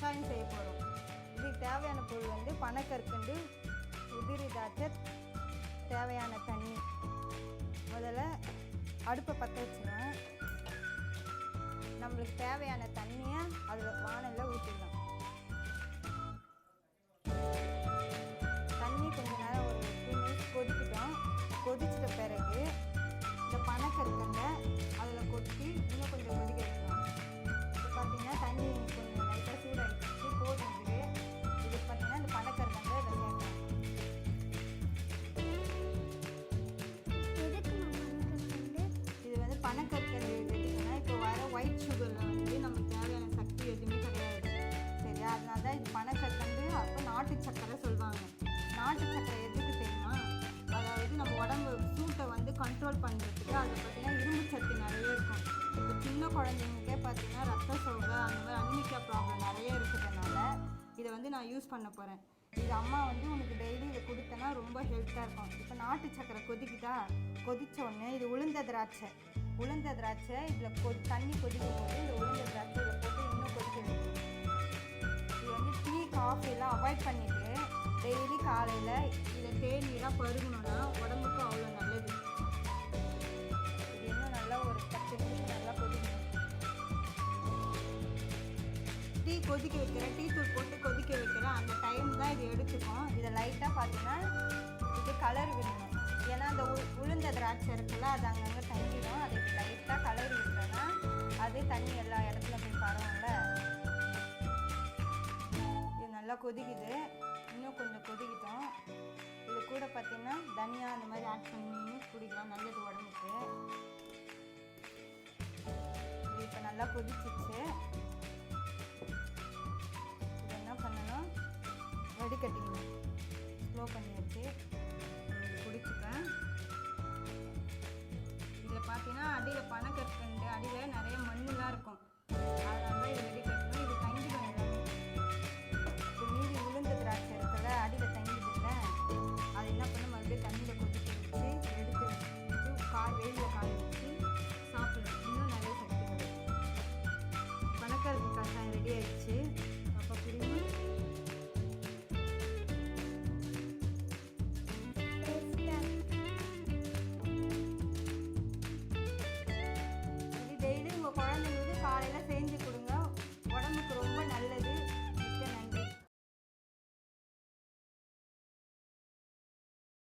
கஷாயம் செய்ய போகிறோம். இதுக்கு தேவையான பொருள் வந்து பனக்கற்கண்டு, உதிரி திராட்சை, தேவையான தண்ணி. முதல்ல அடுப்பை பற்ற வச்சுருவேன். நம்மளுக்கு தேவையான தண்ணியை அதில் வானலில் ஊற்றிடலாம். தண்ணி கொஞ்சம் நேரம் ஒரு 2 மினிட்ஸ் கொதிக்கிட்டோம். கொதிச்சிட்ட பிறகு இந்த பனக்கற்கண்டை அதில் கொட்டி இன்னும் கொஞ்சம் கொதிக்க வைக்கலாம். இப்போ பார்த்தீங்கன்னா தண்ணி கொஞ்சம் லைட்டாக சூடாகிடுச்சு, போதும். இதுக்கு பார்த்தீங்கன்னா இந்த பனக்கற்கண்டை இதை சேர்க்கலாம். இது வந்து பனக்கற்கண்டு எதுக்குன்னா, இப்போ வர ஒயிட் சுகரில் வந்து நமக்கு தேவையான சக்தி எதுவுமே கிடையாது, சரியா? அதனால தான் இது பனக்கற்கண்டு. அப்போ நாட்டு சக்கரை சொல்லுவாங்க. நாட்டு சக்கரை எதுக்கு தெரியுமா? அதாவது நம்ம உடம்பு சூட்டை வந்து கண்ட்ரோல் பண்ணுறதுக்கு. அதில் பார்த்திங்கன்னா இரும்பு சத்து நிறைய இருக்கும். இப்போ சின்ன குழந்தைங்களுக்கே பார்த்திங்கன்னா ரத்த சோகை, அந்த மாதிரி அனிமிக்கா ப்ராப்ளம் நிறைய இருக்கிறதுனால இதை வந்து நான் யூஸ் பண்ண போகிறேன். இது அம்மா வந்து உனக்கு டெய்லி இதை கொடுத்தனா ரொம்ப ஹெல்த்தாக இருக்கும். இப்போ நாட்டு சக்கரை கொதித்த உடனே இது உளுந்த திராட்சை இதில் தண்ணி கொதிக்கும் போது இந்த உளுந்த திராட்சை இதில் போட்டு இன்னும் கொதிக்க வைக்கணும். இது வந்து டீ காஃபியெல்லாம் அவாய்ட் பண்ணிவிட்டு டெய்லி காலையில் இதை தேநீராக பருகணுன்னா உடம்புக்கு அவ்வளோ நல்லது. இது இன்னும் நல்லா ஒரு 10 நிமிஷம் நல்லா கொதிக்கணும். டீ கொதிக்க வைக்கிறேன், டீ தூள் போட்டு கொதிக்க வைக்கிறேன். அந்த டைம் தான் இது எடுத்துக்கும். இதை லைட்டாக பார்த்தீங்கன்னா இது கலர் விடணும். ஏன்னா அந்த உளுந்த திராட்சை இருக்குல்ல, அது அங்கங்கே தங்கிடும். அதை லைட்டாக கலர் விட்டுறேன்னா அது தண்ணி எல்லா இடத்துல போய் பரவும்ல. இது நல்லா கொதிக்குது, இன்னும் கொஞ்சம் கொதிக்கிட்டோம். இது கூட பார்த்திங்கன்னா தனியா அந்த மாதிரி ஆட் பண்ணி குடிக்கலாம், நல்லது உடம்புக்கு. இது இப்போ நல்லா கொதிச்சிச்சு. இது என்ன பண்ணணும், வடிகட்டிக்கணும். ஸ்லோ பண்ணி வச்சு குடிச்சுப்பேன். இதில் பார்த்தீங்கன்னா அடியில் பனக்கற்கண்டு அடியில் நிறைய